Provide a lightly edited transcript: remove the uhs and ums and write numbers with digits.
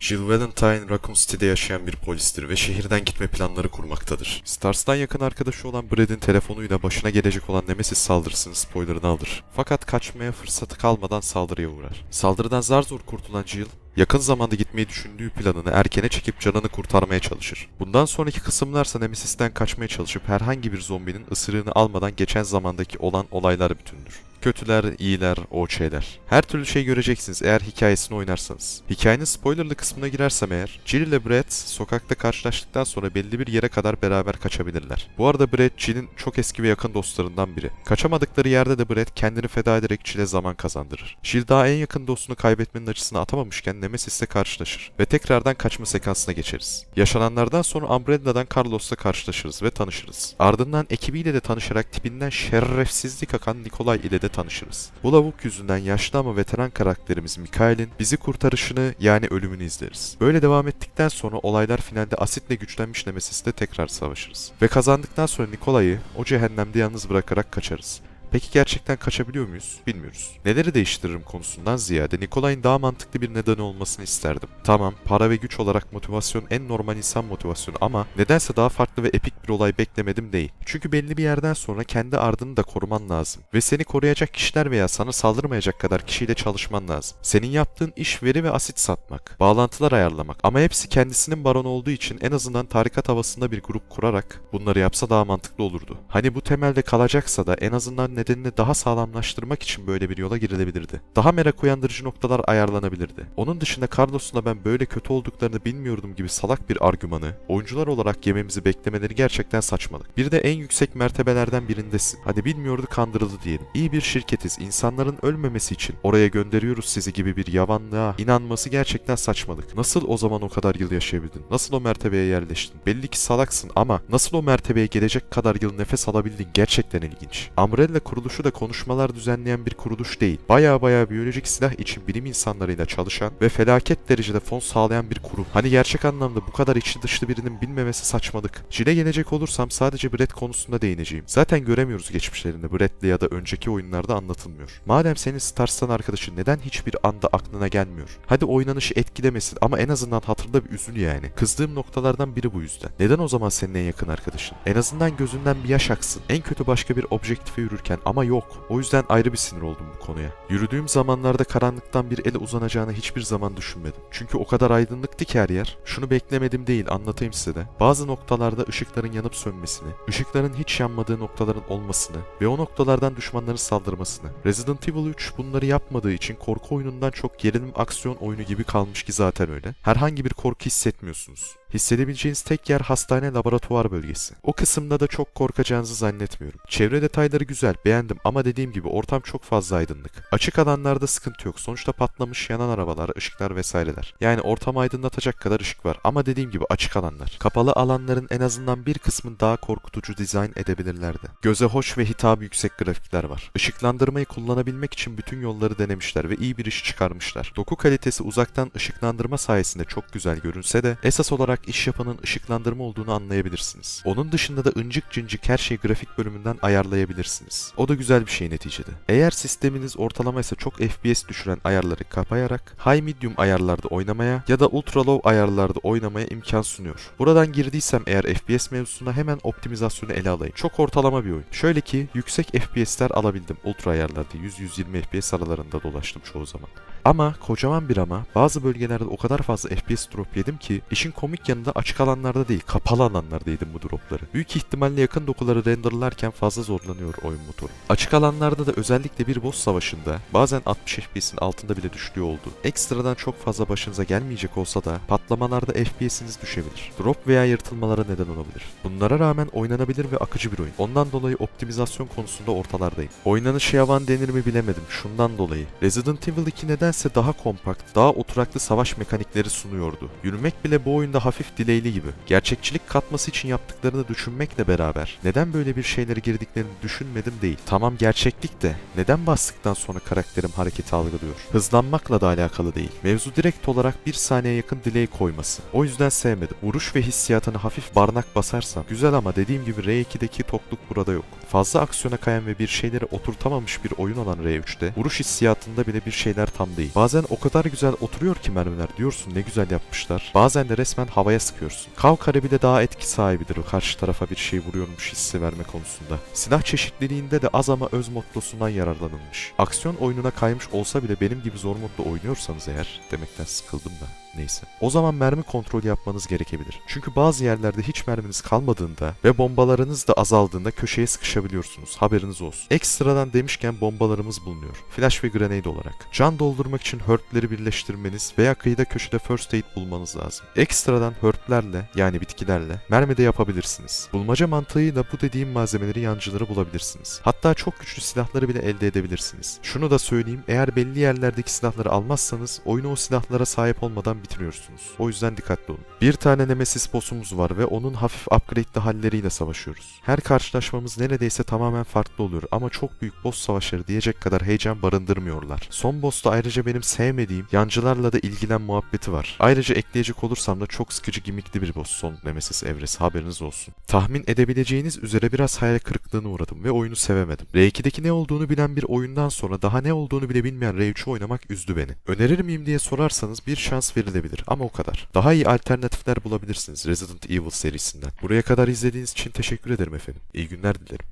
Jill Valentine, Raccoon City'de yaşayan bir polistir ve şehirden gitme planları kurmaktadır. Stars'tan yakın arkadaşı olan Brad'in telefonuyla başına gelecek olan Nemesis saldırısının spoilerını alır. Fakat kaçmaya fırsatı kalmadan saldırıya uğrar. Saldırıdan zar zor kurtulan Jill, yakın zamanda gitmeyi düşündüğü planını erkene çekip canını kurtarmaya çalışır. Bundan sonraki kısımlarsa Nemesis'ten kaçmaya çalışıp herhangi bir zombinin ısırığını almadan geçen zamandaki olan olaylar bütündür. Kötüler, iyiler, OÇ'ler. Her türlü şey göreceksiniz eğer hikayesini oynarsanız. Hikayenin spoilerlı kısmına girersem eğer, Jill ile Brad sokakta karşılaştıktan sonra belli bir yere kadar beraber kaçabilirler. Bu arada Brad, Jill'in çok eski ve yakın dostlarından biri. Kaçamadıkları yerde de Brad kendini feda ederek Jill'e zaman kazandırır. Jill daha en yakın dostunu kaybetmenin acısını atamamışken Nemesis'le karşılaşır ve tekrardan kaçma sekansına geçeriz. Yaşananlardan sonra Umbrella'dan Carlos'la karşılaşırız ve tanışırız. Ardından ekibiyle de tanışarak tipinden şerefsizlik akan Nikolay ile de tanışırız. Bu lavuk yüzünden yaşlı ama veteran karakterimiz Mikhail'in bizi kurtarışını yani ölümünü izleriz. Böyle devam ettikten sonra olaylar finalde asitle güçlenmiş Nemesis'le tekrar savaşırız. Ve kazandıktan sonra Nikolay'ı o cehennemde yalnız bırakarak kaçarız. Peki gerçekten kaçabiliyor muyuz? Bilmiyoruz. Neleri değiştiririm konusundan ziyade Nikolay'ın daha mantıklı bir nedeni olmasını isterdim. Tamam, para ve güç olarak motivasyon en normal insan motivasyonu ama nedense daha farklı ve epik bir olay beklemedim değil. Çünkü belli bir yerden sonra kendi ardını da koruman lazım. Ve seni koruyacak kişiler veya sana saldırmayacak kadar kişiyle çalışman lazım. Senin yaptığın iş veri ve asit satmak, bağlantılar ayarlamak ama hepsi kendisinin baronu olduğu için en azından tarikat havasında bir grup kurarak bunları yapsa daha mantıklı olurdu. Hani bu temelde kalacaksa da en azından nedenini daha sağlamlaştırmak için böyle bir yola girilebilirdi. Daha merak uyandırıcı noktalar ayarlanabilirdi. Onun dışında Carlos'un da ben böyle kötü olduklarını bilmiyordum gibi salak bir argümanı oyuncular olarak yememizi beklemeleri gerçekten saçmalık. Bir de en yüksek mertebelerden birindesin. Hadi bilmiyordu kandırıldı diyelim. İyi bir şirketiz. İnsanların ölmemesi için oraya gönderiyoruz sizi gibi bir yavanlığa inanması gerçekten saçmalık. Nasıl o zaman o kadar yıl yaşayabildin? Nasıl o mertebeye yerleştin? Belli ki salaksın ama nasıl o mertebeye gelecek kadar yıl nefes alabildin gerçekten ilginç. Umbrella kuruluşu da konuşmalar düzenleyen bir kuruluş değil. Baya biyolojik silah için bilim insanlarıyla çalışan ve felaket derecede fon sağlayan bir kurum. Hani gerçek anlamda bu kadar içi dışlı birinin bilmemesi saçmalık. Jill'e gelecek olursam sadece Brett konusunda değineceğim. Zaten göremiyoruz geçmişlerini. Brett'le ya da önceki oyunlarda anlatılmıyor. Madem senin Stars'tan arkadaşın neden hiçbir anda aklına gelmiyor? Hadi oynanışı etkilemesin ama en azından hatırla bir üzül yani. Kızdığım noktalardan biri bu yüzden. Neden o zaman senin en yakın arkadaşın? En azından gözünden bir yaş aksın. En kötü başka bir objektife yürürken ama yok. O yüzden ayrı bir sinir oldum bu konuya. Yürüdüğüm zamanlarda karanlıktan bir ele uzanacağını hiçbir zaman düşünmedim. Çünkü o kadar aydınlıktı ki her yer. Şunu beklemedim değil, anlatayım size de. Bazı noktalarda ışıkların yanıp sönmesini, ışıkların hiç yanmadığı noktaların olmasını ve o noktalardan düşmanların saldırmasını. Resident Evil 3 bunları yapmadığı için korku oyunundan çok gerilim aksiyon oyunu gibi kalmış ki zaten öyle. Herhangi bir korku hissetmiyorsunuz. Hissedebileceğiniz tek yer hastane laboratuvar bölgesi. O kısımda da çok korkacağınızı zannetmiyorum. Çevre detayları güzel, beğendim ama dediğim gibi ortam çok fazla aydınlık. Açık alanlarda sıkıntı yok. Sonuçta patlamış yanan arabalar, ışıklar vesaireler. Yani ortamı aydınlatacak kadar ışık var ama dediğim gibi açık alanlar. Kapalı alanların en azından bir kısmını daha korkutucu dizayn edebilirlerdi. Göze hoş ve hitabı yüksek grafikler var. Işıklandırmayı kullanabilmek için bütün yolları denemişler ve iyi bir iş çıkarmışlar. Doku kalitesi uzaktan ışıklandırma sayesinde çok güzel görünse de esas olarak iş yapanın ışıklandırma olduğunu anlayabilirsiniz. Onun dışında da ıncık cıncık her şeyi grafik bölümünden ayarlayabilirsiniz. O da güzel bir şey neticede. Eğer sisteminiz ortalamaysa çok FPS düşüren ayarları kapayarak high medium ayarlarda oynamaya ya da ultra low ayarlarda oynamaya imkan sunuyor. Buradan girdiysem eğer FPS mevzusuna hemen optimizasyonu ele alayım. Çok ortalama bir oyun. Şöyle ki yüksek FPS'ler alabildim. Ultra ayarlarda 100-120 FPS aralarında dolaştım çoğu zaman. Ama kocaman bir ama bazı bölgelerde o kadar fazla FPS drop yedim ki işin komik yanında açık alanlarda değil kapalı alanlarda yedim bu dropları. Büyük ihtimalle yakın dokuları renderlarken fazla zorlanıyor oyun motoru. Açık alanlarda da özellikle bir boss savaşında bazen 60 FPS'in altında bile düştüğü oldu. Ekstradan çok fazla başınıza gelmeyecek olsa da patlamalarda FPS'iniz düşebilir. Drop veya yırtılmalara neden olabilir. Bunlara rağmen oynanabilir ve akıcı bir oyun. Ondan dolayı optimizasyon konusunda ortalardayım. Oynanışı yavan denir mi bilemedim şundan dolayı. Resident Evil 2 nedense daha kompakt, daha oturaklı savaş mekanikleri sunuyordu. Yürümek bile bu oyunda hafif delay'li gibi. Gerçekçilik katması için yaptıklarını düşünmekle beraber neden böyle bir şeylere girdiklerini düşünmedim değil. Tamam gerçeklik de neden bastıktan sonra karakterim hareketi algılıyor? Hızlanmakla da alakalı değil. Mevzu direkt olarak 1 saniye yakın delay koyması. O yüzden sevmedim. Vuruş ve hissiyatını hafif barnak basarsam güzel ama dediğim gibi R2'deki tokluk burada yok. Fazla aksiyona kayan ve bir şeyleri oturtamamış bir oyun olan R3'te vuruş hissiyatında bile bir şeyler tam sorun değil. Bazen o kadar güzel oturuyor ki mermiler, diyorsun ne güzel yapmışlar. Bazen de resmen havaya sıkıyorsun. Kavkare bile daha etki sahibidir o karşı tarafa bir şey vuruyormuş hissi verme konusunda. Silah çeşitliliğinde de az ama öz mottosundan yararlanılmış. Aksiyon oyununa kaymış olsa bile benim gibi zor modda oynuyorsanız eğer, demekten sıkıldım da neyse. O zaman mermi kontrolü yapmanız gerekebilir. Çünkü bazı yerlerde hiç merminiz kalmadığında ve bombalarınız da azaldığında köşeye sıkışabiliyorsunuz. Haberiniz olsun. Ekstradan demişken bombalarımız bulunuyor. Flash ve grenade olarak. Can doldurmak için hörtleri birleştirmeniz veya kıyıda köşede first aid bulmanız lazım. Ekstradan hörtlerle yani bitkilerle mermi de yapabilirsiniz. Bulmaca mantığıyla bu dediğim malzemeleri yancıları bulabilirsiniz. Hatta çok güçlü silahları bile elde edebilirsiniz. Şunu da söyleyeyim, eğer belli yerlerdeki silahları almazsanız oyunu o silahlara sahip olmadan bitiriyorsunuz. O yüzden dikkatli olun. Bir tane Nemesis boss'umuz var ve onun hafif upgrade'li halleriyle savaşıyoruz. Her karşılaşmamız neredeyse tamamen farklı oluyor ama çok büyük boss savaşları diyecek kadar heyecan barındırmıyorlar. Son boss'ta ayrıca benim sevmediğim yancılarla da ilgilen muhabbeti var. Ayrıca ekleyecek olursam da çok sıkıcı gimmickli bir boss son Nemesis evresi, haberiniz olsun. Tahmin edebileceğiniz üzere biraz hayal kırıklığına uğradım ve oyunu sevemedim. R2'deki ne olduğunu bilen bir oyundan sonra daha ne olduğunu bile bilmeyen R3'ü oynamak üzdü beni. Önerir miyim diye sorarsanız bir şans verilebilir ama o kadar. Daha iyi alternatifler bulabilirsiniz Resident Evil serisinden. Buraya kadar izlediğiniz için teşekkür ederim efendim. İyi günler dilerim.